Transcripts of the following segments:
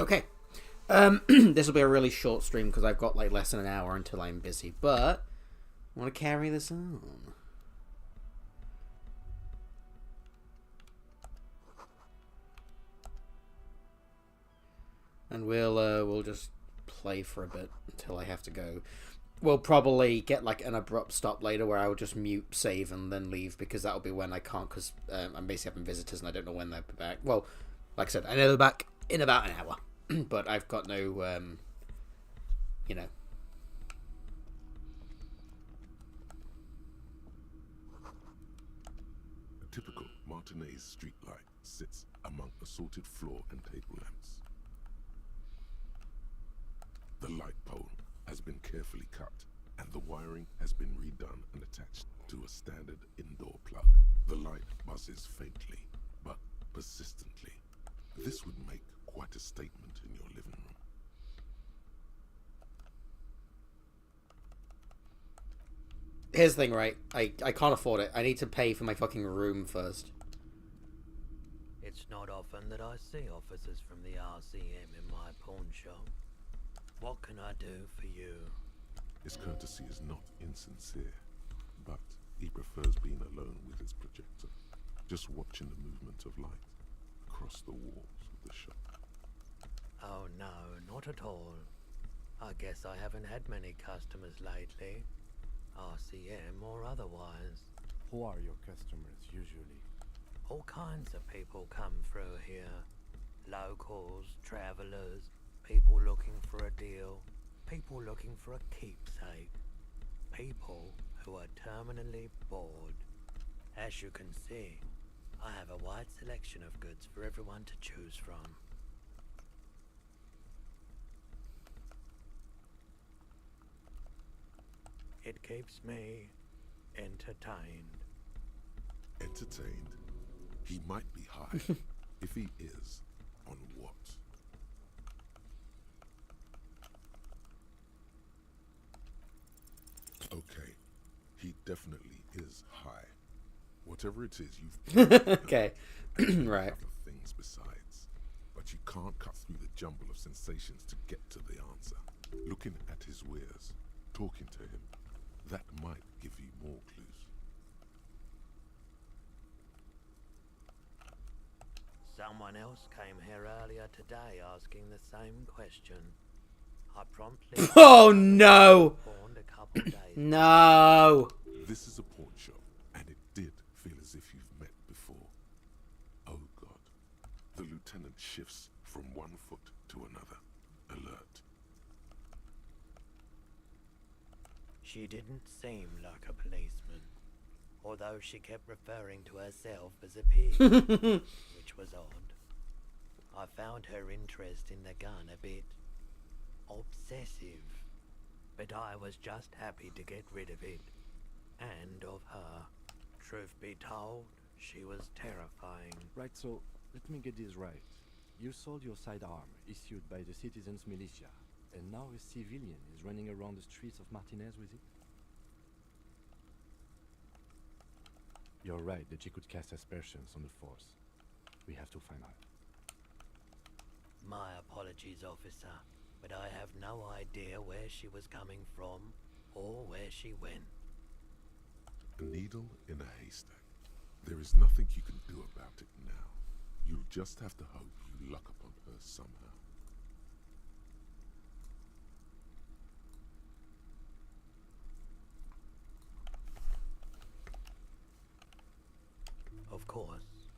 Okay. This will be a really short stream because I've got like less than an hour until I'm busy, but I want to carry this on. And we'll just play for a bit until I have to go. We'll probably get like an abrupt stop later where I will just mute, save, and then leave because that'll be when I can't because I'm basically having visitors and I don't know when they'll be back. Well, like I said, I know they're back in about an hour, but I've got no, you know. A typical Martinez street light sits among assorted floor and table lamps. The light pole has been carefully cut, and the wiring has been redone and attached to a standard indoor plug. The light buzzes faintly, but persistently. This would make quite a statement in your living room. Here's the thing, right? I can't afford it. I need to pay for my fucking room first. It's not often that I see officers from the RCM in my pawn shop. What can I do for you? His courtesy is not insincere, but he prefers being alone with his projector, just watching the movement of light across the walls of the shop. Oh no, not at all. I guess I haven't had many customers lately, RCM or otherwise. Who are your customers usually? All kinds of people come through here. Locals, travellers, people looking for a deal, people looking for a keepsake, people who are terminally bored. As you can see, I have a wide selection of goods for everyone to choose from. It keeps me entertained. Entertained? He might be high. If he is, on what? Okay, he definitely is high. Whatever it is, you've okay, right. other things besides, but you can't cut through the jumble of sensations to get to the answer. Looking at his wares, talking to him, that might give you more clues. Someone else came here earlier today asking the same question. I promptly Oh no! pawned a couple days. No! This is a pawn shop, and it did feel as if you've met before. Oh God. The lieutenant shifts from one foot to another, alert. She didn't seem like a policeman, although she kept referring to herself as a pig, which was odd. I found her interest in the gun a bit obsessive, but I was just happy to get rid of it, and of her. Truth be told, she was terrifying. Right, so let me get this right. You sold your sidearm, issued by the citizens' militia, and now a civilian is running around the streets of Martinez with it? You're right that she could cast aspersions on the force. We have to find out. My apologies, officer, but I have no idea where she was coming from or where she went. A needle in a haystack. There is nothing you can do about it now. You'll just have to hope you luck upon her somehow. Of course.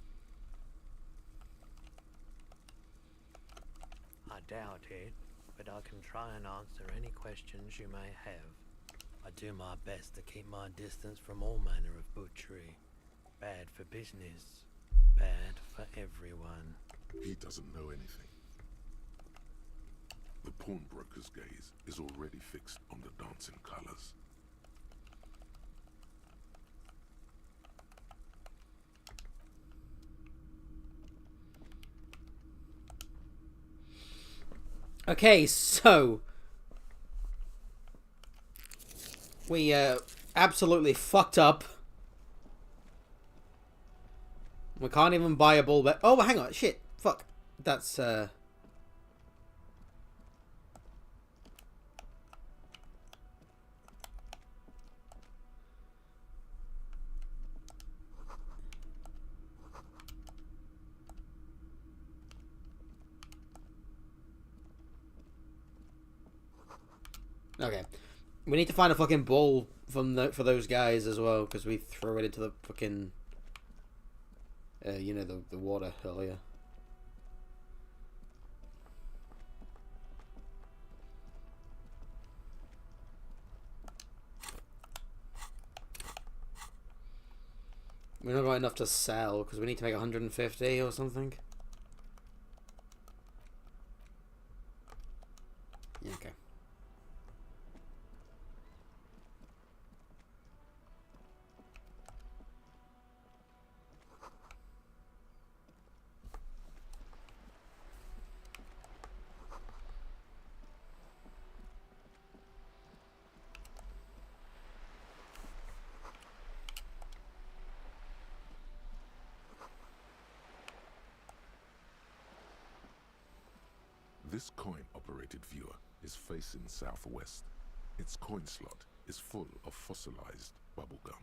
I doubt it, but I can try and answer any questions you may have. I do my best to keep my distance from all manner of butchery. Bad for business, bad for everyone. He doesn't know anything. The pawnbroker's gaze is already fixed on the dancing colors. Okay, so we absolutely fucked up. We can't even buy a ball bet. Oh, hang on, shit, fuck. That's Okay. We need to find a fucking ball for those guys as well, because we threw it into the fucking... you know, the water earlier. We're not got enough to sell, because we need to make 150 or something. Yeah, okay. This coin-operated viewer is facing southwest. Its coin slot is full of fossilized bubblegum.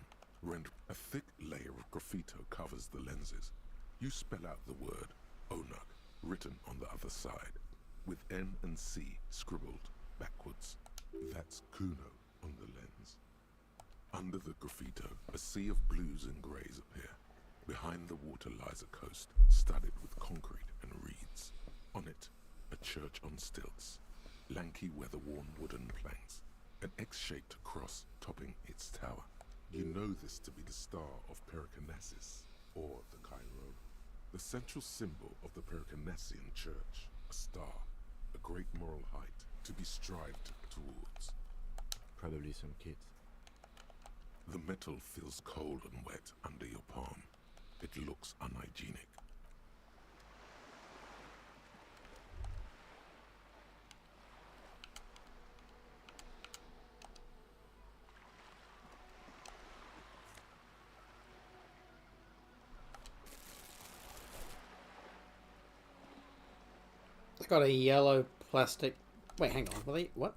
A thick layer of graffito covers the lenses. You spell out the word Onuk written on the other side, with N and C scribbled backwards. That's Kuno on the lens. Under the graffito, a sea of blues and greys appear. Behind the water lies a coast studded with concrete and reeds. On it, a church on stilts, lanky weather-worn wooden planks, an X-shaped cross topping its tower. You know this to be the Star of Pericarnassus, or the Cairo, the central symbol of the Pericarnassian church, a star, a great moral height to be strived towards. Probably some kids. The metal feels cold and wet under your palm. It looks unhygienic. It's got a yellow plastic... Wait, hang on. Were they... What?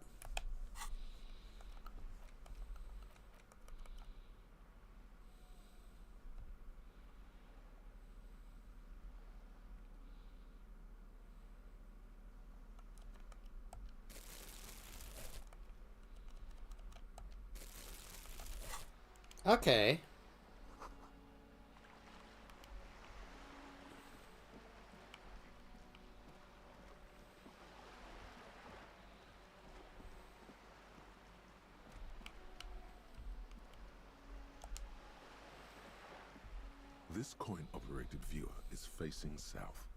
Okay. This coin-operated viewer is facing south.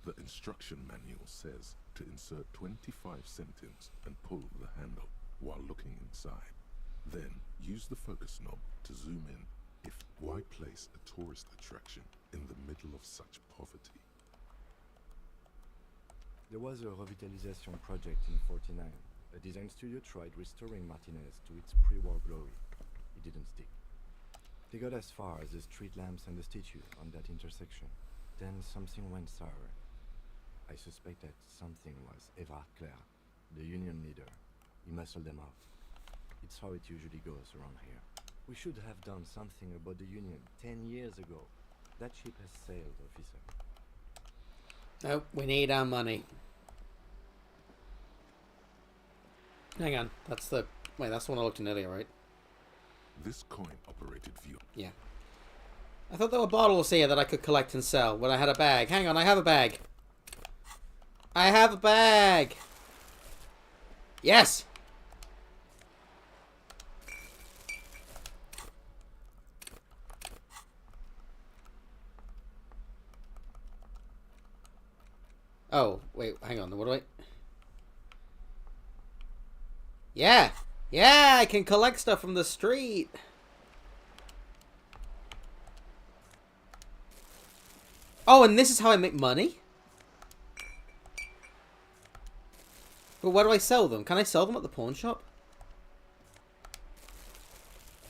The instruction manual says to insert 25 centimes and pull the handle while looking inside. Then use the focus knob to zoom in. Why place a tourist attraction in the middle of such poverty? There was a revitalization project in 49. A design studio tried restoring Martinez to its pre-war glory. It didn't stick. They got as far as the street lamps and the statue on that intersection. Then something went sour. I suspect that something was Everard Clare, the union leader. He muscled them off. It's how it usually goes around here. We should have done something about the union 10 years ago. That ship has sailed, officer. Nope, we need our money. Hang on, that's the... Wait, that's the one I looked in earlier, right? This coin-operated viewer. Yeah. I thought there were bottles here that I could collect and sell when I had a bag. Hang on, I have a bag. I have a bag! Yes! Oh, wait, hang on, what do I... Yeah! Yeah, I can collect stuff from the street! Oh, and this is how I make money? But where do I sell them? Can I sell them at the pawn shop?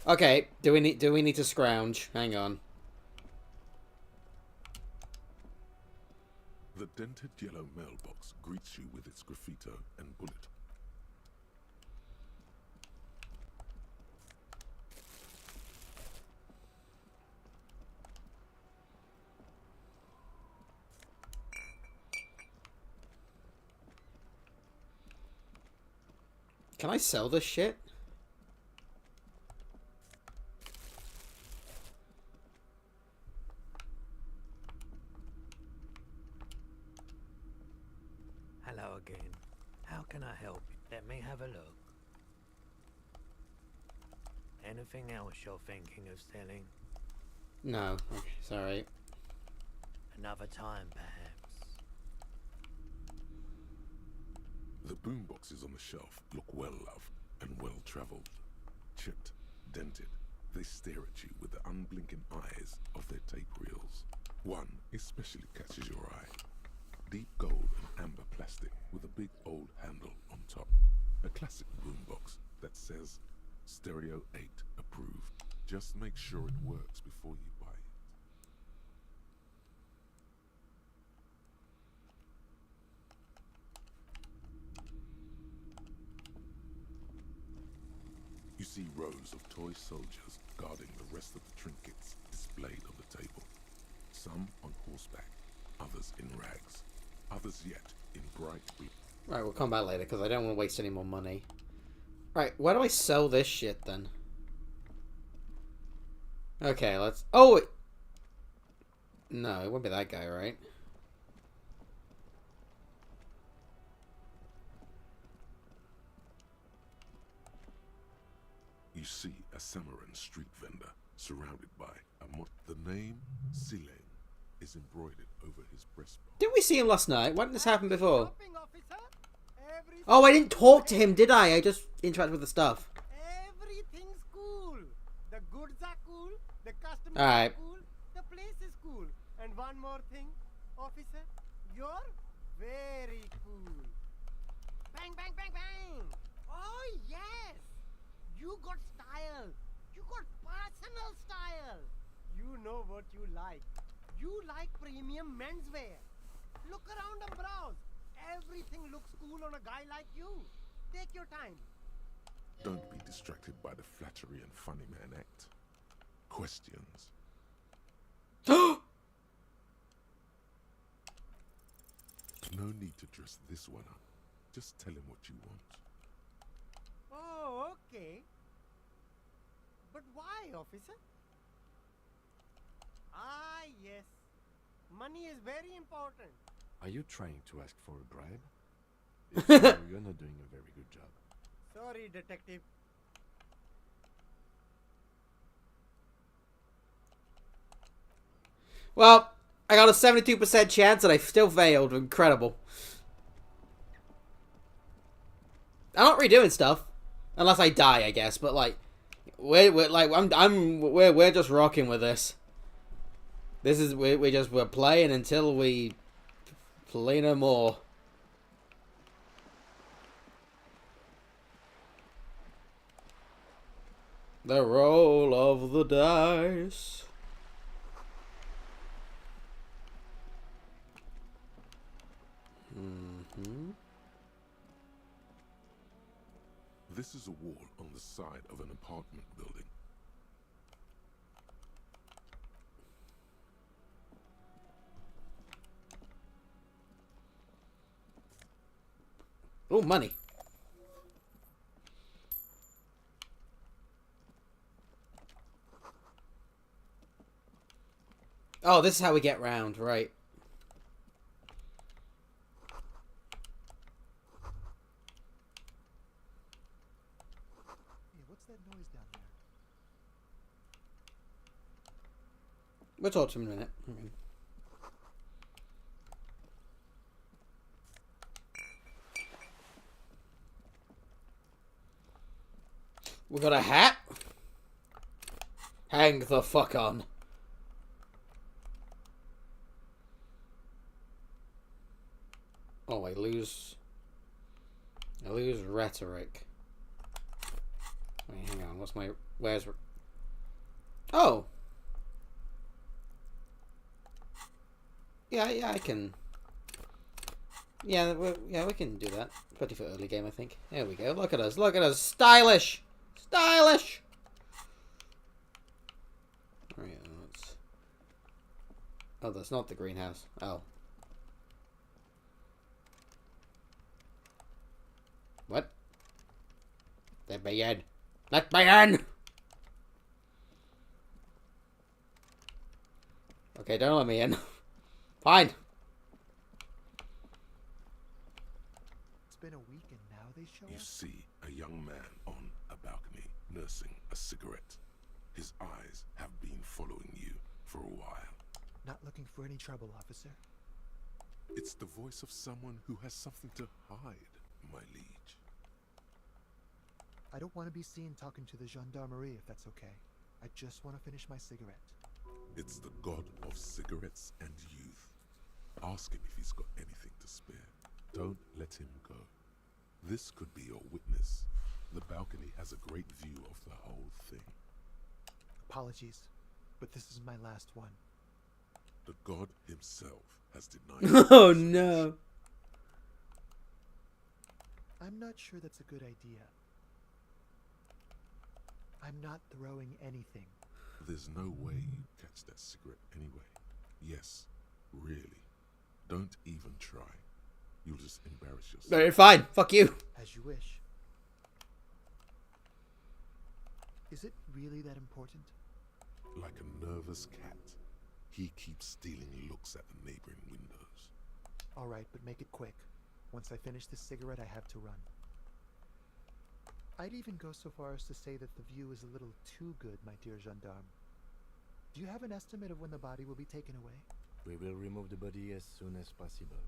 Okay, do we need to scrounge? Hang on. The dented yellow mailbox greets you with its graffito and bullet. Can I sell this shit? Hello again. How can I help you? Let me have a look. Anything else you're thinking of selling? No. Okay, sorry. Another time, perhaps. The boomboxes on the shelf look well loved and well traveled. Chipped, dented, they stare at you with the unblinking eyes of their tape reels. One especially catches your eye. Deep gold and amber plastic with a big old handle on top. A classic boombox that says Stereo 8 approved. Just make sure it works before you buy it. You see rows of toy soldiers guarding the rest of the trinkets displayed on the table. Some on horseback, others in rags, others yet in bright blue. Right, we'll come back later because I don't want to waste any more money. Right, where do I sell this shit then? Okay, let's... Oh! No, it won't be that guy, right? You see a Samaran street vendor surrounded by the name Sileng is embroidered over his breastbone. Didn't we see him last night? Why didn't this happen before? Oh, I didn't talk to him, did I? I just interacted with the stuff. Everything's cool. The goods are cool. The customers Alright. are cool. The place is cool. And one more thing, officer, you're very cool. Bang, bang, bang, bang. Oh, yes. You got style. You got personal style. You know what you like. You like premium menswear. Look around and browse. Everything looks cool on a guy like you. Take your time. Don't be distracted by the flattery and funny man act. Questions. No need to dress this one up. Just tell him what you want. Oh, okay. But why, officer? Ah, yes. Money is very important. Are you trying to ask for a bribe? If so, you're not doing a very good job. Sorry, detective. Well, I got a 72% chance and I still failed. Incredible. I'm not redoing stuff. Unless I die, I guess. But, like, we're just rocking with this. This is, we're playing until we play no more. The roll of the dice. This is a wall on the side of an apartment building. Oh, money. Oh, this is how we get round, right. Hey, what's that noise down there? We'll talk to him in a minute. Okay. We got a hat? Hang the fuck on. Oh, I lose rhetoric. Wait, hang on. Where's... Oh! Yeah, I can... Yeah, we can do that. Pretty for early game, I think. There we go. Look at us. Stylish! Stylish! Alright, let's... Oh, that's not the greenhouse. Oh. What? Let me in. Let me in! Okay, don't let me in. Fine. It's been a week and now they show You up? see a young man on a balcony nursing a cigarette. His eyes have been following you for a while. Not looking for any trouble, officer. It's the voice of someone who has something to hide, my liege. I don't want to be seen talking to the gendarmerie if that's okay. I just want to finish my cigarette. It's the god of cigarettes and youth. Ask him if he's got anything to spare. Don't let him go. This could be your witness. The balcony has a great view of the whole thing. Apologies, but this is my last one. The god himself has denied Oh you. no. I'm not sure that's a good idea. I'm not throwing anything. There's no way you'd catch that cigarette anyway. Yes, really. Don't even try. You'll just embarrass yourself. No, fine. Fuck you. As you wish. Is it really that important? Like a nervous cat, he keeps stealing looks at the neighboring windows. Alright, but make it quick. Once I finish this cigarette, I have to run. I'd even go so far as to say that the view is a little too good, my dear gendarme. Do you have an estimate of when the body will be taken away? We will remove the body as soon as possible.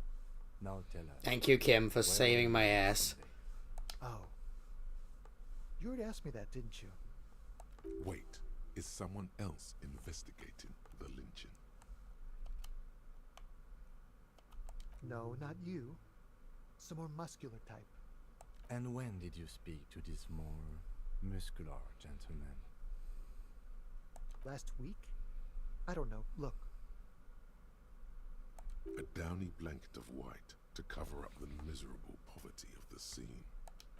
Now tell us. Thank you, Kim, for where saving were my you ass. yesterday? Oh. You already asked me that, didn't you? Wait, is someone else investigating the lynching? No, not you. Some more muscular type. And when did you speak to this more muscular gentleman? Last week? I don't know. Look. A downy blanket of white to cover up the miserable poverty of the scene.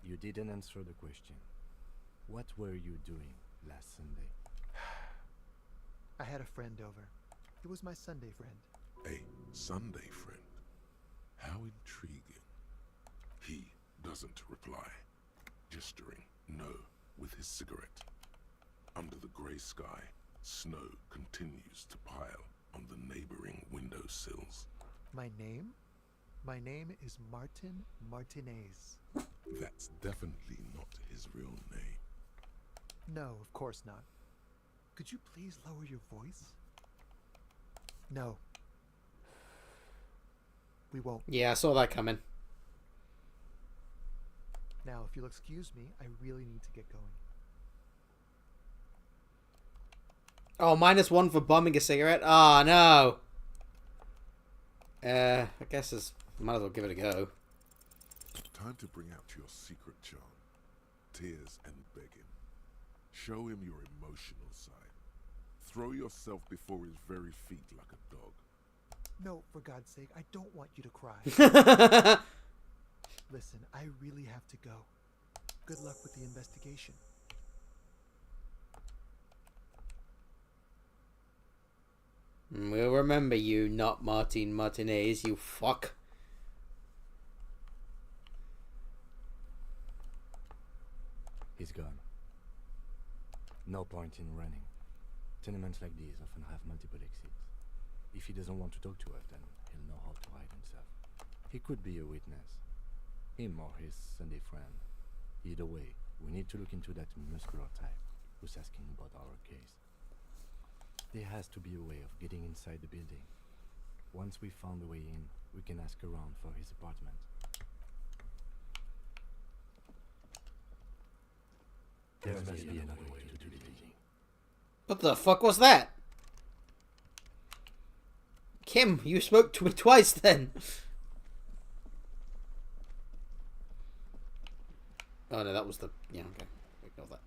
You didn't answer the question. What were you doing last Sunday? I had a friend over. It was my Sunday friend. A Sunday friend. How intriguing. He doesn't reply, gesturing no with his cigarette. Under the grey sky, snow continues to pile on the neighboring windowsills. My name? My name is Martin Martinez. That's definitely not his real name. No, of course not. Could you please lower your voice? No. We won't. Yeah, I saw that coming. Now, if you'll excuse me, I really need to get going. Oh, -1 for bombing a cigarette? Oh, no. I guess might as well give it a go. Time to bring out your secret charm. Tears and begging. Show him your emotional side. Throw yourself before his very feet like a dog. No, for God's sake, I don't want you to cry. Listen, I really have to go. Good luck with the investigation. We'll remember you, not Martin Martinez, you fuck. He's gone. No point in running. Tenements like these often have multiple exits. If he doesn't want to talk to us, then he'll know how to hide himself. He could be a witness. Him or his Sunday friend. Either way, we need to look into that muscular type who's asking about our case. There has to be a way of getting inside the building. Once we found a way in, we can ask around for his apartment. There must be another way to do the digging. What the fuck was that? Kim, you spoke to me twice then. Oh no, that was the... Yeah, okay. Ignore that.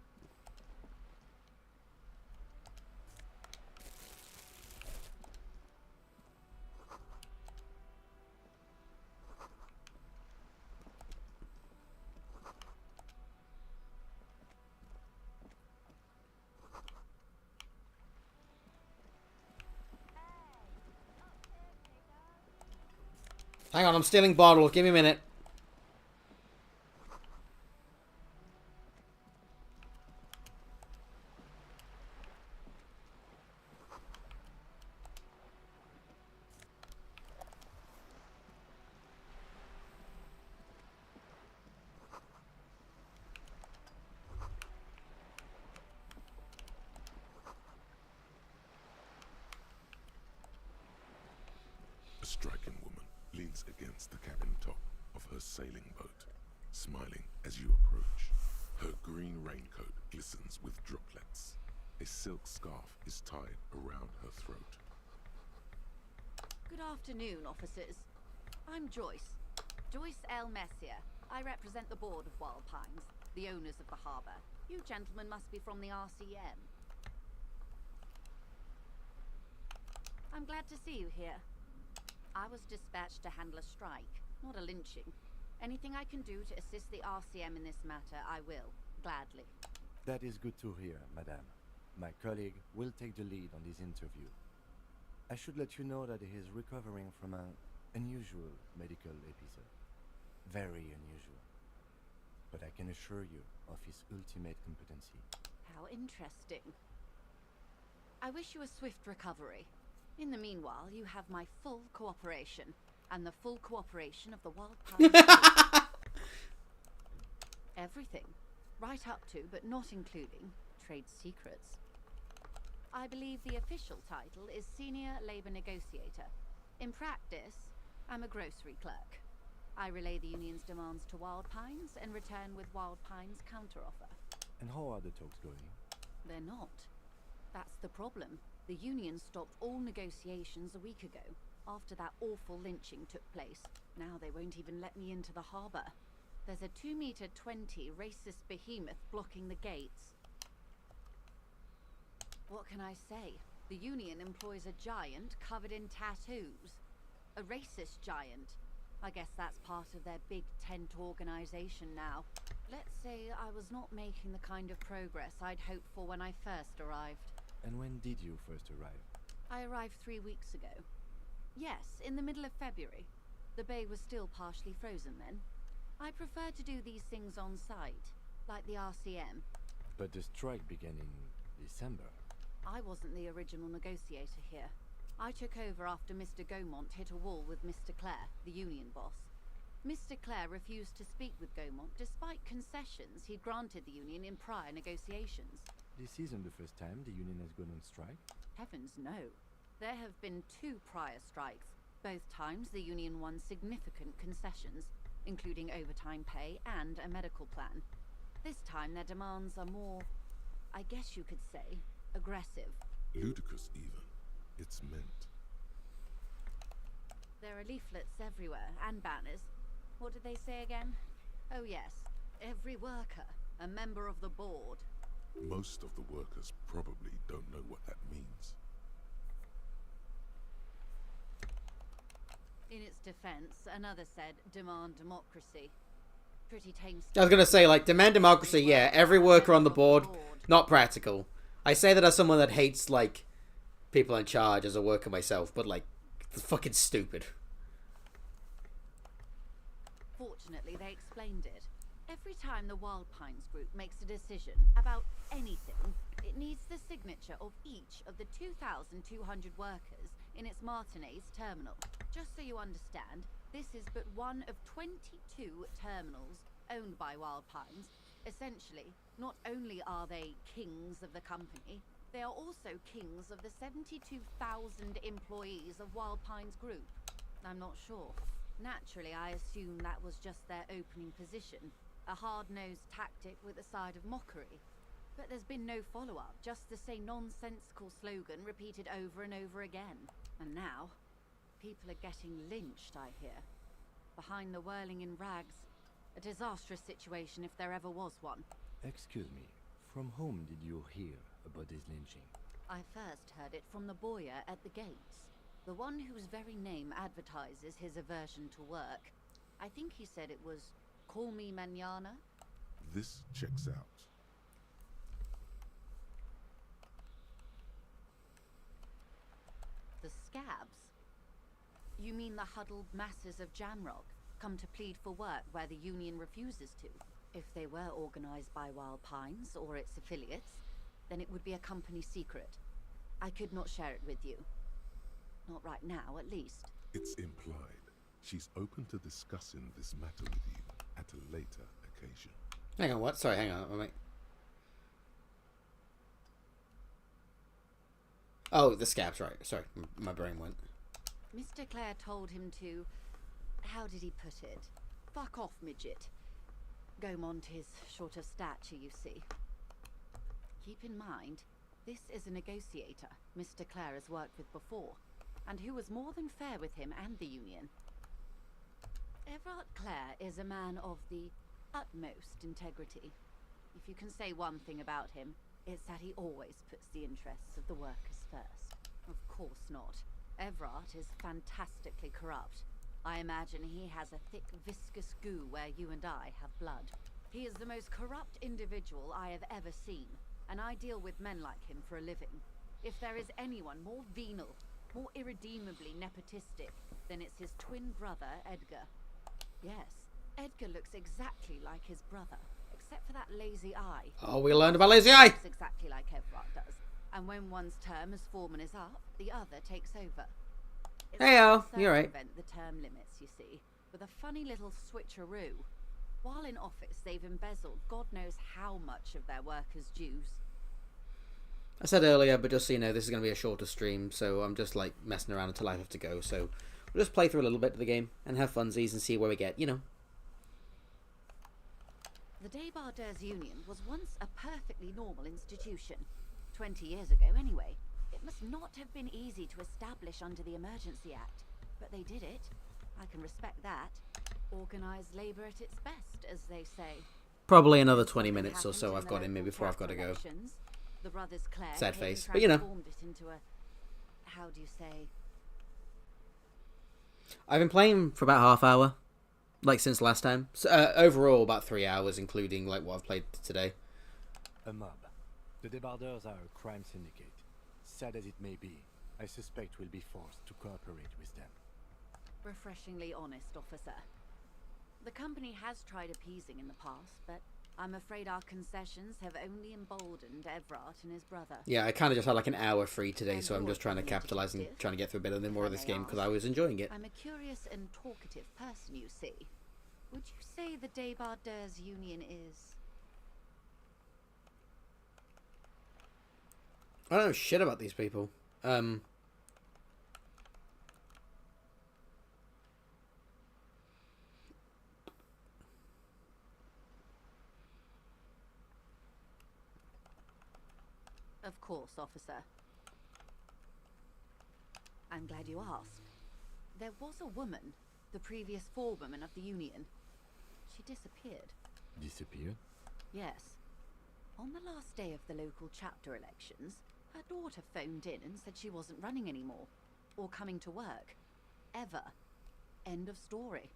Hang on, I'm stealing bottles. Give me a minute. striking woman leans against the cabin top of her sailing boat, smiling as you approach. Her green raincoat glistens with droplets. A silk scarf is tied around her throat. Good afternoon, officers. I'm Joyce. Joyce L. Messier. I represent the board of Wild Pines, the owners of the harbour. You gentlemen must be from the RCM. I'm glad to see you here. I was dispatched to handle a strike, not a lynching. Anything I can do to assist the RCM in this matter, I will, gladly. That is good to hear, madame. My colleague will take the lead on this interview. I should let you know that he is recovering from an unusual medical episode. Very unusual. But I can assure you of his ultimate competency. How interesting. I wish you a swift recovery. In the meanwhile, you have my full cooperation, and the full cooperation of the Wild Pines. Everything. Right up to, but not including, trade secrets. I believe the official title is Senior Labor Negotiator. In practice, I'm a grocery clerk. I relay the union's demands to Wild Pines and return with Wild Pines' counteroffer. And how are the talks going? They're not. That's the problem. The union stopped all negotiations a week ago, after that awful lynching took place. Now they won't even let me into the harbour. There's a 2-meter 20 racist behemoth blocking the gates. What can I say? The union employs a giant covered in tattoos. A racist giant. I guess that's part of their big tent organization now. Let's say I was not making the kind of progress I'd hoped for when I first arrived. And when did you first arrive? I arrived 3 weeks ago. Yes, in the middle of February. The bay was still partially frozen then. I prefer to do these things on site, like the RCM. But the strike began in December. I wasn't the original negotiator here. I took over after Mr. Gaumont hit a wall with Mr. Clare, the union boss. Mr. Clare refused to speak with Gaumont despite concessions he'd granted the union in prior negotiations. This isn't the first time the union has gone on strike. Heavens no. There have been 2 prior strikes. Both times the union won significant concessions, including overtime pay and a medical plan. This time their demands are more, I guess you could say, aggressive. Ludicrous even. It's meant. There are leaflets everywhere, and banners. What did they say again? Oh yes, every worker, a member of the board. Most of the workers probably don't know what that means. In its defense, another said, demand democracy. Pretty tame I was gonna say, like, demand democracy, yeah, every worker on the board, not practical. I say that as someone that hates, like, people in charge as a worker myself, but, like, it's fucking stupid. Fortunately, they explained it. Every time the Wild Pines group makes a decision about anything, it needs the signature of each of the 2,200 workers in its Martinez terminal. Just so you understand, this is but one of 22 terminals owned by Wild Pines. Essentially, not only are they kings of the company, they are also kings of the 72,000 employees of Wild Pines Group. I'm not sure. Naturally, I assume that was just their opening position, a hard-nosed tactic with a side of mockery. But there's been no follow-up, just the same nonsensical slogan repeated over and over again. And now, people are getting lynched, I hear. Behind the whirling in rags, a disastrous situation if there ever was one. Excuse me, from whom did you hear about this lynching? I first heard it from the bowyer at the gates, the one whose very name advertises his aversion to work. I think he said it was, "Call me mañana." This checks out. The scabs? You mean the huddled masses of Jamrock, come to plead for work where the union refuses to? If they were organized by Wild Pines or its affiliates, then it would be a company secret. I could not share it with you. Not right now, at least. It's implied. She's open to discussing this matter with you at a later occasion. Hang on, what? Sorry, hang on. Wait. Oh, the scabs, right. Sorry, my brain went. Mr. Clare told him to... How did he put it? Fuck off, midget. Gaumont is short of stature, you see. Keep in mind, this is a negotiator Mr. Clare has worked with before, and who was more than fair with him and the Union. Everard Clare is a man of the utmost integrity. If you can say one thing about him, it's that he always puts the interests of the workers first. Of course not. Everard is fantastically corrupt. I imagine he has a thick, viscous goo where you and I have blood. He is the most corrupt individual I have ever seen, and I deal with men like him for a living. If there is anyone more venal, more irredeemably nepotistic, then it's his twin brother, Edgar. Yes, Edgar looks exactly like his brother, except for that lazy eye. Oh, we learned about lazy eye! Looks exactly like Everard does. And when one's term as foreman is up, the other takes over. It's Heyo, like you're right. circumvent the term limits, you see, with a funny little switcheroo. While in office, they've embezzled God knows how much of their workers' dues. I said earlier, but just so you know, this is going to be a shorter stream, so I'm just like messing around until I have to go. So we'll just play through a little bit of the game and have funsies and see where we get, you know. The Débardeurs Union was once a perfectly normal institution. 20 years ago, anyway. It must not have been easy to establish under the Emergency Act, but they did it. I can respect that. Organised labour at its best, as they say. Probably another 20 minutes or so I've got in me before I've got to go. The brothers Clare Sad came face, and but you know. transformed it into a, how do you say? I've been playing for about half hour, like since last time. So, overall, about 3 hours, including like what I've played today. A mob. The Débardeurs are a crime syndicate. Sad as it may be, I suspect we'll be forced to cooperate with them. Refreshingly honest, officer. The company has tried appeasing in the past, but I'm afraid our concessions have only emboldened Everard and his brother. Yeah, I kind of just had like an hour free today, And so I'm you're just trying to the capitalise and detective, trying to get through a bit of more of this if I may game because ask. I was enjoying it. I'm a curious and talkative person, you see. Would you say the Débardeurs Union is... I don't know shit about these people. Of course, officer. I'm glad you asked. There was a woman, the previous forewoman of the Union. She disappeared. Disappeared? Yes. On the last day of the local chapter elections, her daughter phoned in and said she wasn't running anymore, or coming to work. Ever. End of story.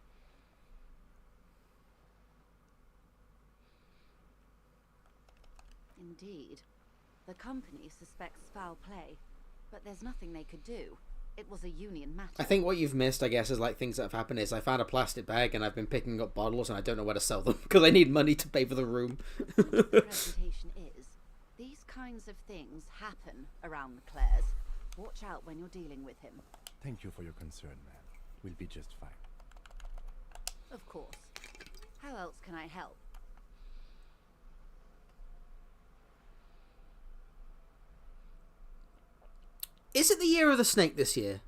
Indeed. The company suspects foul play, but there's nothing they could do. It was a union matter. I think what you've missed, I guess, is like things that have happened is I found a plastic bag and I've been picking up bottles and I don't know where to sell them because I need money to pay for the room. The point of the presentation is, these kinds of things happen around the Clares. Watch out when you're dealing with him. Thank you for your concern, man. We'll be just fine. Of course. How else can I help? Is it the year of the snake this year?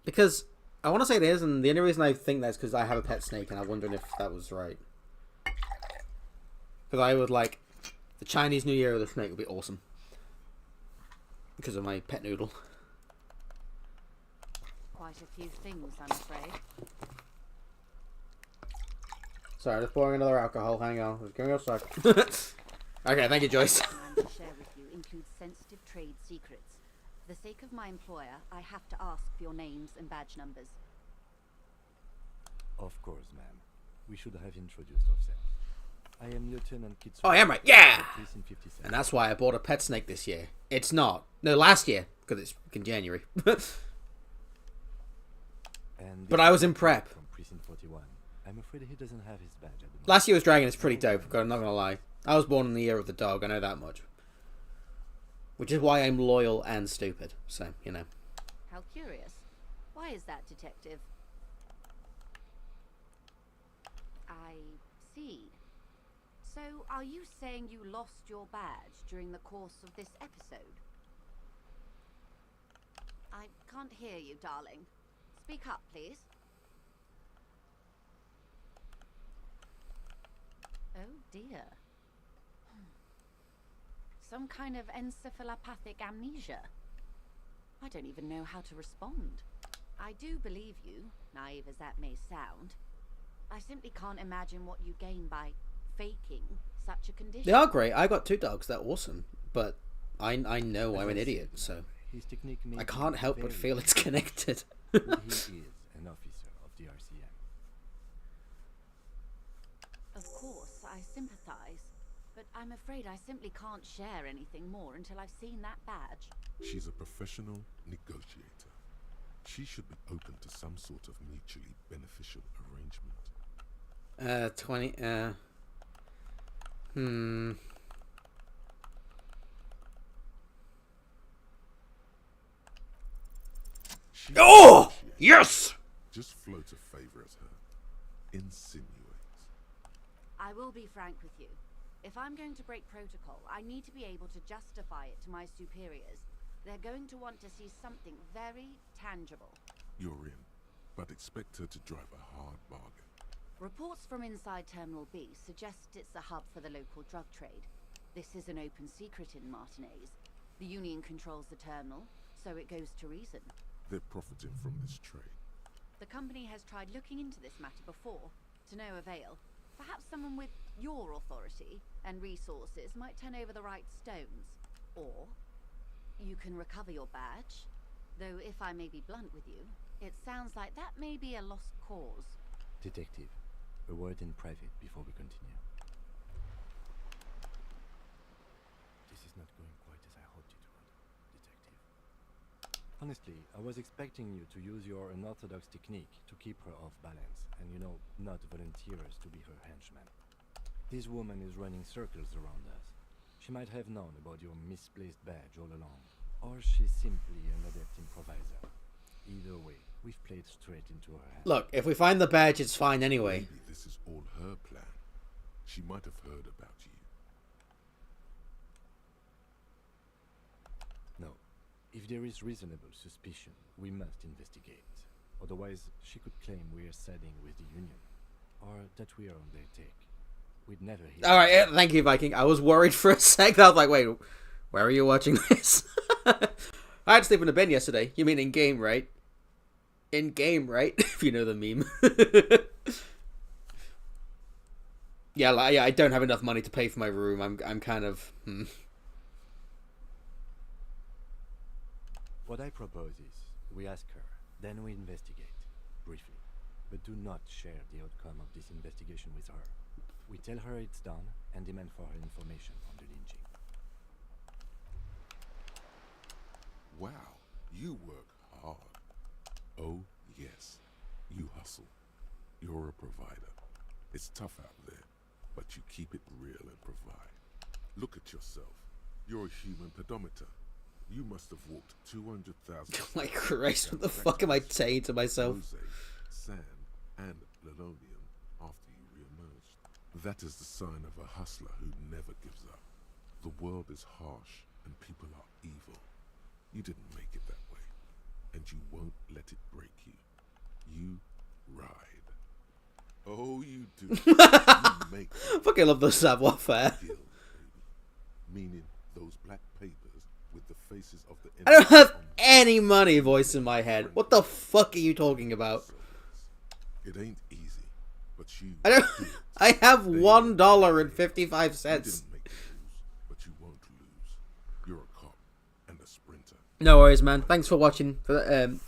Because I want to say it is, and the only reason I think that's because I have a pet snake, and I'm wondering if that was right. Because I would like the Chinese New Year of the snake would be awesome because of my pet noodle. Quite a few things, I'm afraid. Sorry, I'm just pouring another alcohol. Hang on, it's going to go suck. Okay, thank you, Joyce. I'm to share with you includes sensitive trade secrets. For the sake of my employer, I have to ask for your names and badge numbers. Of course, ma'am. We should have introduced ourselves. I am Lieutenant Kitsu. Oh, I am right. Yeah! Precinct 57. And that's why I bought a pet snake this year. It's not. No, last year, because it's in January. And But I was in prep. From Precinct 41. I'm afraid he doesn't have his badge at the moment. Last year's dragon is pretty dope, I'm not going to lie. I was born in the year of the dog, I know that much. Which is why I'm loyal and stupid, so, you know. How curious. Why is that, Detective? I see. So, are you saying you lost your badge during the course of this episode? I can't hear you, darling. Speak up, please. Oh dear. Some kind of encephalopathic amnesia. I don't even know how to respond. I do believe you, naive as that may sound. I simply can't imagine what you gain by faking such a condition. They are great. I got 2 dogs. They're awesome. But I know As I'm I an said, idiot, so his technique may I be can't help but very feel it's connected. but he is an officer of the RCM. Of course, I sympathize. But I'm afraid I simply can't share anything more until I've seen that badge. She's a professional negotiator. She should be open to some sort of mutually beneficial arrangement. 20, She Oh! negotiates. Yes! Just float a favor at her. Insinuates. I will be frank with you. If I'm going to break protocol, I need to be able to justify it to my superiors. They're going to want to see something very tangible. You're in, but expect her to drive a hard bargain. Reports from inside Terminal B suggest it's a hub for the local drug trade. This is an open secret in Martinez. The Union controls the terminal, so it goes to reason. They're profiting from this trade. The company has tried looking into this matter before, to no avail. Perhaps someone with your authority and resources might turn over the right stones. Or you can recover your badge. Though if I may be blunt with you, it sounds like that may be a lost cause. Detective, a word in private before we continue. This is not going quite as I hoped it would, Detective. Honestly, I was expecting you to use your unorthodox technique to keep her off balance and, not volunteer us to be her henchman. This woman is running circles around us. She might have known about your misplaced badge all along, or she's simply an adept improviser. Either way, we've played straight into her hands. Look, if we find the badge, it's fine anyway. Maybe this is all her plan. She might have heard about you. No. If there is reasonable suspicion, we must investigate. Otherwise, she could claim we're siding with the Union, or that we are on their take. We'd never hear. Alright, thank you, Viking. I was worried for a sec. I was like, wait, where are you watching this? I had to sleep in a bin yesterday. You mean in-game, right? In-game, right? If you know the meme. Yeah, I don't have enough money to pay for my room. I'm kind of... What I propose is, we ask her, then we investigate, briefly. But do not share the outcome of this investigation with her. We tell her it's done and demand for her information on the lynching. Wow, you work hard. Oh, yes, you hustle. You're a provider. It's tough out there, but you keep it real and provide. Look at yourself. You're a human pedometer. You must have walked 200,000. My Christ, what the fuck am I saying to myself? Mosaic, sand, and linoleum after you re-emerged. That is the sign of a hustler who never gives up. The world is harsh and people are evil. You didn't make it that way, and you won't let it break you. You ride. Oh, you do. You make Fucking love the savoir-faire. deal, baby. Meaning those black papers with the faces of the I don't have on them. any money voice in my head. What the fuck are you talking about? It ain't easy, but you I don't... do it. I have They $1.55. You didn't make the rules, but you won't lose. You're a cop and a sprinter. No worries, man. Thanks for watching.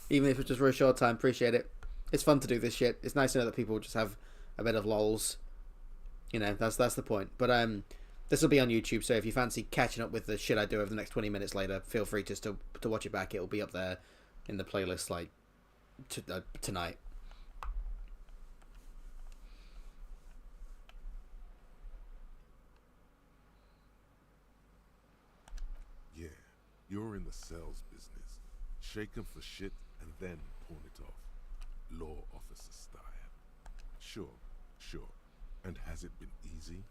Even if it's just for a short time, appreciate it. It's fun to do this shit. It's nice to know that people just have a bit of lols. That's the point. But this will be on YouTube, so if you fancy catching up with the shit I do over the next 20 minutes later, feel free to watch it back. It'll be up there in the playlist tonight. Yeah, you're in the sales business. Shake 'em for shit and then pawn it off. Law officer style. Sure. And has it been easy?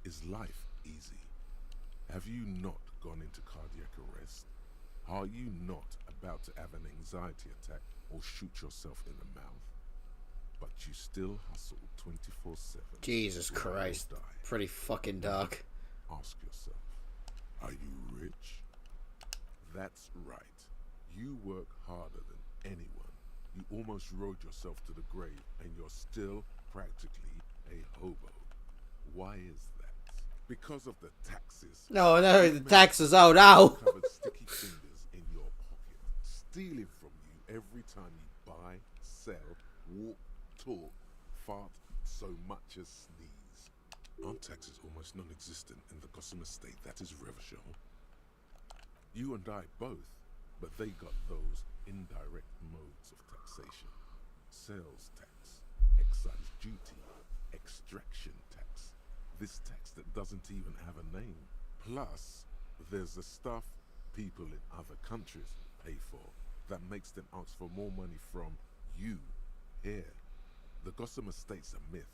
Is life easy? Have you not gone into cardiac arrest? Are you not about to have an anxiety attack or shoot yourself in the mouth? But you still hustle 24/7. Jesus Christ. Pretty fucking dark. Ask yourself, are you rich? That's right. You work harder than anyone. You almost rode yourself to the grave and you're still practically a hobo. Why is that? Because of the taxes. No, the taxes. Oh, no. Covered sticky fingers in your pocket, stealing from you every time you buy, sell, walk, talk, fart, so much as sneeze. Aren't taxes almost non-existent in the Gossamer state that is Revachol? You and I both, but they got those indirect modes of taxation. Sales tax, excise duty, extraction tax. This tax that doesn't even have a name. Plus, there's the stuff people in other countries pay for that makes them ask for more money from you here. The Gossamer state's a myth.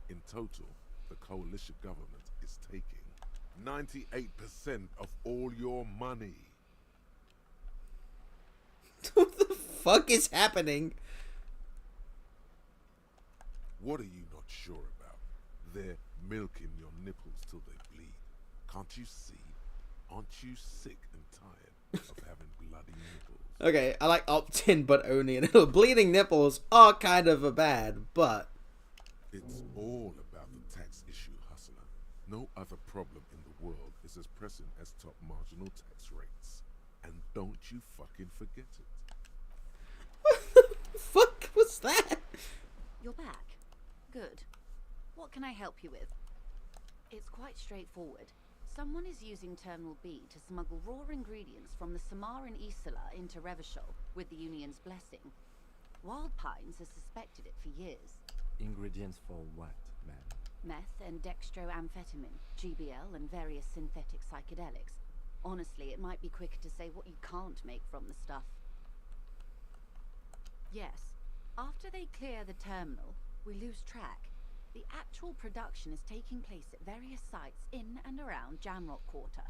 In total, the coalition government is taking 98% of all your money. What the fuck is happening? What are you not sure about? They're milking your nipples till they bleed. Can't you see? Aren't you sick and tired of having bloody nipples? Okay, I like opt-in, but only a little. Bleeding nipples are kind of a bad, but... It's all about the tax issue, hustler. No other problem in the world is as pressing as top marginal tax rates. And don't you fucking forget it. What the fuck was that? You're back. Good. What can I help you with? It's quite straightforward. Someone is using Terminal B to smuggle raw ingredients from the Samar and Isola into Revachol with the Union's blessing. Wild Pines has suspected it for years. Ingredients for what, ma'am? Meth and dextroamphetamine, GBL and various synthetic psychedelics. Honestly, it might be quicker to say what you can't make from the stuff. Yes. After they clear the terminal, we lose track. The actual production is taking place at various sites in and around Jamrock Quarter,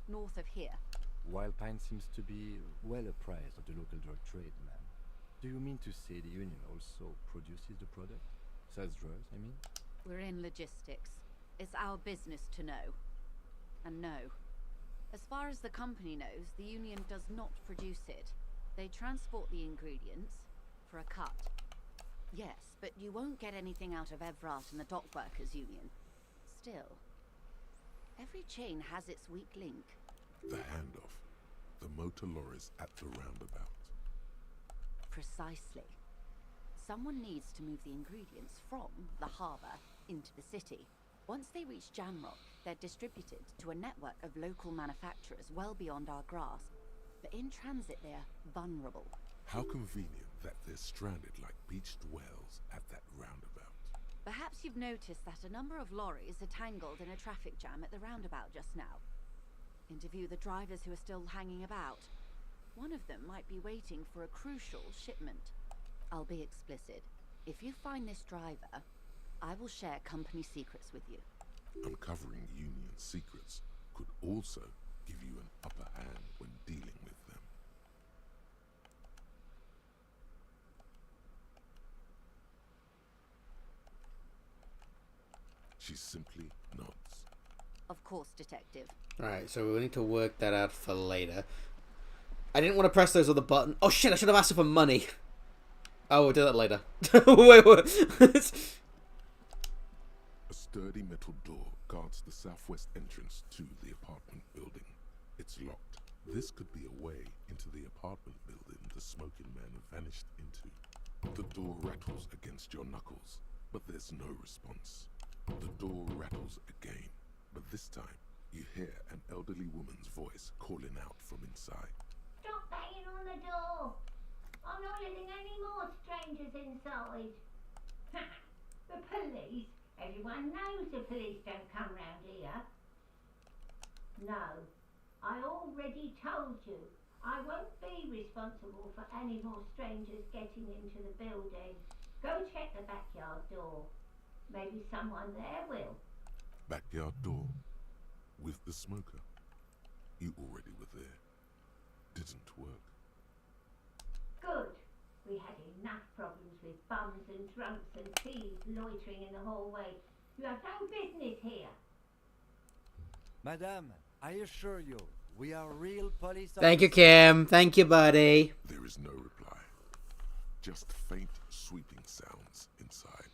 north of here. Wild Pine seems to be well apprised of the local drug trade, ma'am. Do you mean to say the Union also produces the product? Sells drugs, I mean? We're in logistics. It's our business to know. And no. As far as the company knows, the Union does not produce it. They transport the ingredients for a cut. Yes, but you won't get anything out of Evrat and the Dock Workers Union. Still, every chain has its weak link. The handoff. The motor lorries at the roundabout. Precisely. Someone needs to move the ingredients from the harbour into the city. Once they reach Jamrock, they're distributed to a network of local manufacturers well beyond our grasp. But in transit, they're vulnerable. How convenient that they're stranded like beached whales at that roundabout. Perhaps you've noticed that a number of lorries are tangled in a traffic jam at the roundabout just now. Interview the drivers who are still hanging about. One of them might be waiting for a crucial shipment. I'll be explicit. If you find this driver, I will share company secrets with you. Uncovering Union secrets could also give you an upper hand when dealing with them. She simply nods. Of course, Detective. Alright, so we need to work that out for later. I didn't want to press those other buttons. Oh shit, I should have asked her for money. Oh, we'll do that later. Wait. A sturdy metal door guards the southwest entrance to the apartment building. It's locked. This could be a way into the apartment building the smoking man vanished into. The door rattles against your knuckles, but there's no response. The door rattles again, but this time you hear an elderly woman's voice calling out from inside. Stop banging on the door! I'm not letting any more strangers inside. The police? Everyone knows the police don't come round here. No, I already told you. I won't be responsible for any more strangers getting into the building. Go check the backyard door. Maybe someone there will. Backyard door with the smoker. You already were there. didn't work. Good. We had enough problems with bums and drunks and thieves loitering in the hallway. You have no business here. Madame, I assure you, we are real police Thank you, officers. Kim. Thank you, buddy. There is no reply. Just faint, sweeping sounds inside.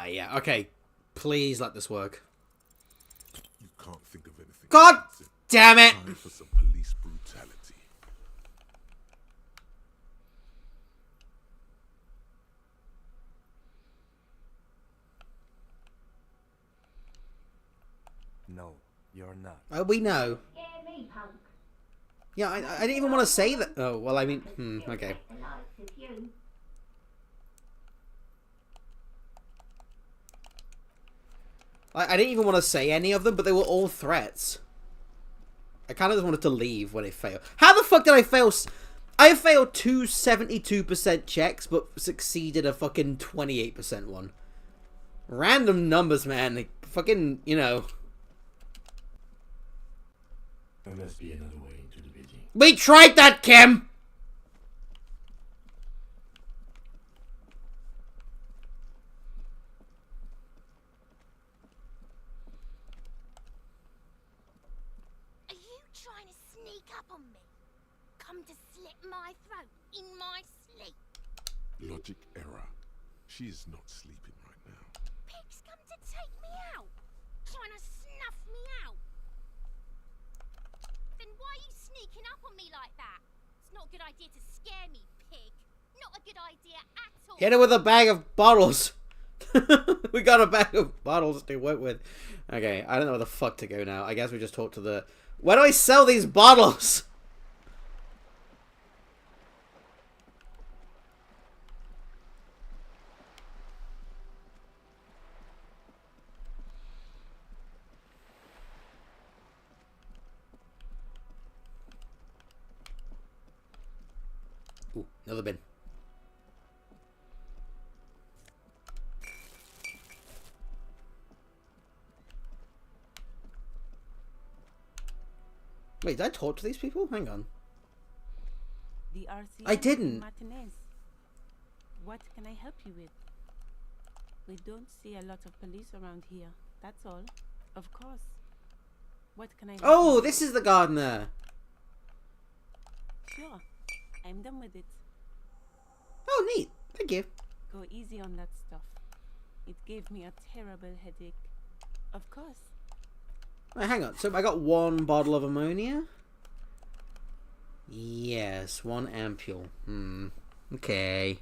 Yeah, okay. Please let this work. You can't think of anything. God That's it. damn it! Time for some police brutality. No, you're not. We know. Scare me, punk. Yeah, I didn't even want to say that. Oh, well, I mean, okay. The likes of you. I didn't even want to say any of them, but they were all threats. I kind of just wanted to leave when it failed. How the fuck did I fail? I failed two 72% checks, but succeeded a fucking 28% one. Random numbers, man. They fucking, you know. There must be another way into the building. We tried that, Kim! Are you trying to sneak up on me? Come to slit my throat in my sleep? Logic error. She is not sleeping right now. Pigs come to take me out, trying to snuff me out. Then why are you sneaking up on me like that? It's not a good idea to scare me, pig. Not a good idea at all. Hit it with a bag of bottles. We got a bag of bottles to work with. Okay, I don't know where the fuck to go now. I guess we just talk to the... Where do I sell these bottles? Ooh, another bin. Wait, did I talk to these people? Hang on. The RCM I didn't. Martinez. What can I help you with? We don't see a lot of police around here. That's all. Of course. What can I help you Oh, with? this is the gardener. Sure. I'm done with it. Oh, neat. Thank you. Go easy on that stuff. It gave me a terrible headache. Of course. Wait, hang on. So I got one bottle of ammonia? Yes, one ampule. Okay.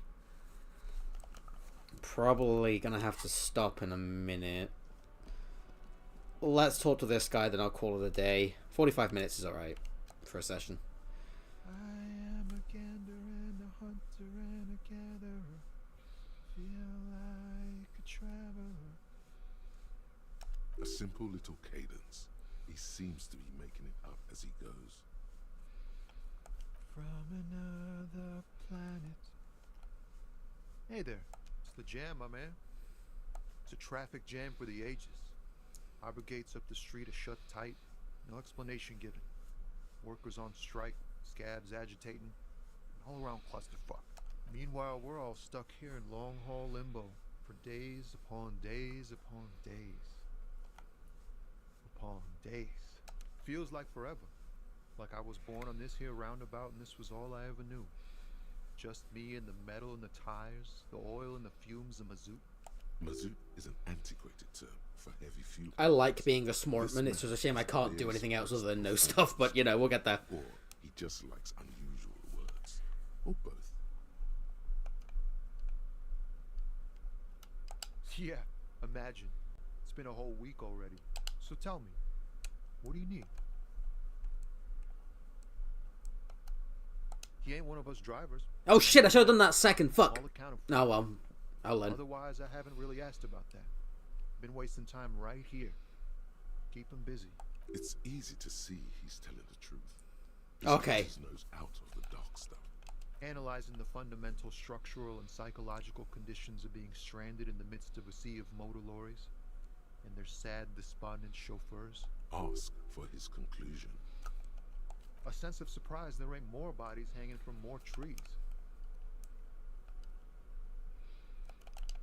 Probably gonna have to stop in a minute. Let's talk to this guy, then I'll call it a day. 45 minutes is alright for a session. I am a gander and a hunter and a gatherer. Feel like a traveler. A simple little cadence. He seems to be making it up as he goes. From another planet. Hey there. It's the jam, my man. It's a traffic jam for the ages. Harbor gates up the street are shut tight. No explanation given. Workers on strike. Scabs agitating. All around clusterfuck. Meanwhile, we're all stuck here in long-haul limbo for days upon days upon days. Upon days. Feels like forever. Like I was born on this here roundabout and this was all I ever knew. Just me and the metal and the tires, the oil and the fumes of mazout. Mazout is an antiquated term for heavy fuel. I like being a smartman. It's just a shame I can't do anything else other than know stuff, but you know, we'll get there. Or he just likes unusual words. Or both. Yeah, imagine. It's been a whole week already. So tell me, what do you need? He ain't one of us drivers. Oh shit, I should have done that second. Fuck. All accounted for. Oh well. I'll learn. Otherwise, I haven't really asked about that. Been wasting time right here. Keep him busy. It's easy to see he's telling the truth. Okay. His nose out of the dark stuff. Analyzing the fundamental structural and psychological conditions of being stranded in the midst of a sea of motor lorries and their sad, despondent chauffeurs. Ask for his conclusion. A sense of surprise there ain't more bodies hanging from more trees.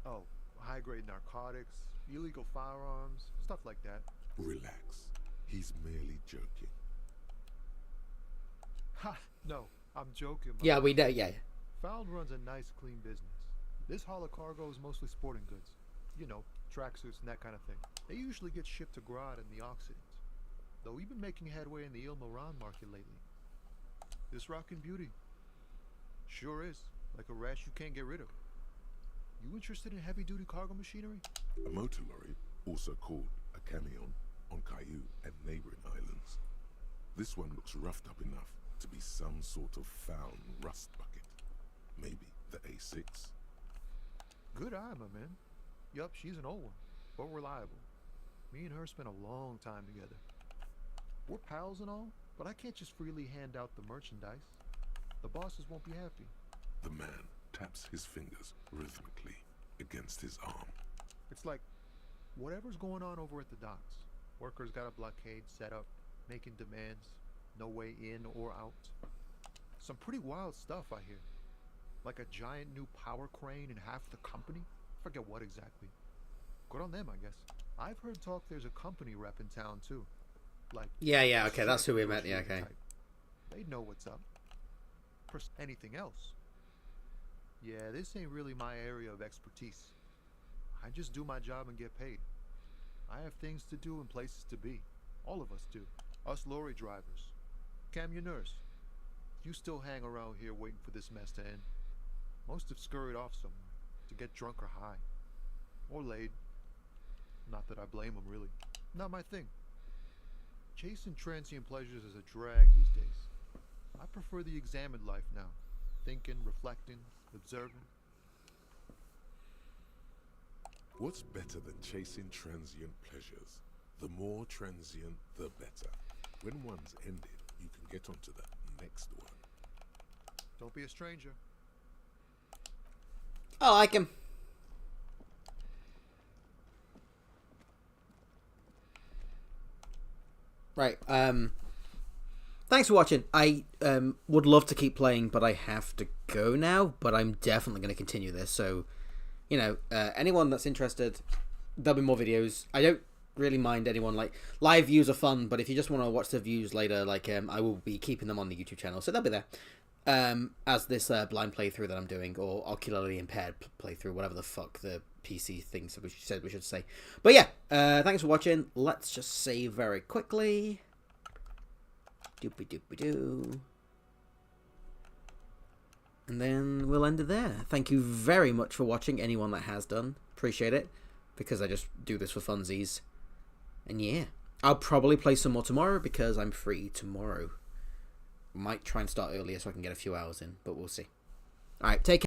Oh, high-grade narcotics, illegal firearms, stuff like that. Relax. He's merely joking. Ha! No, I'm joking. Yeah, we know, yeah. Found runs a nice, clean business. This haul of cargo is mostly sporting goods. You know, tracksuits and that kind of thing. They usually get shipped to Grodd in the Occident. Though we've been making headway in the Il Moran market lately. This rockin' beauty. Sure is. Like a rash you can't get rid of. You interested in heavy-duty cargo machinery? A motor lorry, also called a camion, on Caillou and neighboring islands. This one looks roughed up enough to be some sort of found rust bucket. Maybe the A6? Good eye, my man. Yup, she's an old one, but reliable. Me and her spent a long time together. We're pals and all, but I can't just freely hand out the merchandise. The bosses won't be happy. The man taps his fingers rhythmically against his arm. It's like whatever's going on over at the docks. Workers got a blockade set up, making demands, no way in or out. Some pretty wild stuff, I hear. Like a giant new power crane in half the company? Forget what exactly. Good on them, I guess. I've heard talk there's a company rep in town, too. Like, yeah, okay, that's who we met, yeah, okay. They know what's up. Anything else? Yeah, this ain't really my area of expertise. I just do my job and get paid. I have things to do and places to be. All of us do. Us lorry drivers. Camionneurs. You still hang around here waiting for this mess to end. Most have scurried off somewhere to get drunk or high. Or laid. Not that I blame them, really. Not my thing. Chasing transient pleasures is a drag these days. I prefer the examined life now. Thinking, reflecting, observing. What's better than chasing transient pleasures? The more transient, the better. When one's ended, you can get onto the next one. Don't be a stranger. I like him. Right, thanks for watching. I would love to keep playing, but I have to go now, but I'm definitely going to continue this, so, you know, anyone that's interested, there'll be more videos. I don't really mind anyone, like, live views are fun, but if you just want to watch the views later, like, I will be keeping them on the YouTube channel, so they'll be there, as this blind playthrough that I'm doing, or ocularly impaired playthrough, whatever the fuck the PC things we said we should say. But yeah, thanks for watching. Let's just save very quickly. Doopy doopy doo. And then we'll end it there. Thank you very much for watching, anyone that has done. Appreciate it, because I just do this for funsies. And yeah, I'll probably play some more tomorrow because I'm free tomorrow. Might try and start earlier so I can get a few hours in, but we'll see. Alright, take care.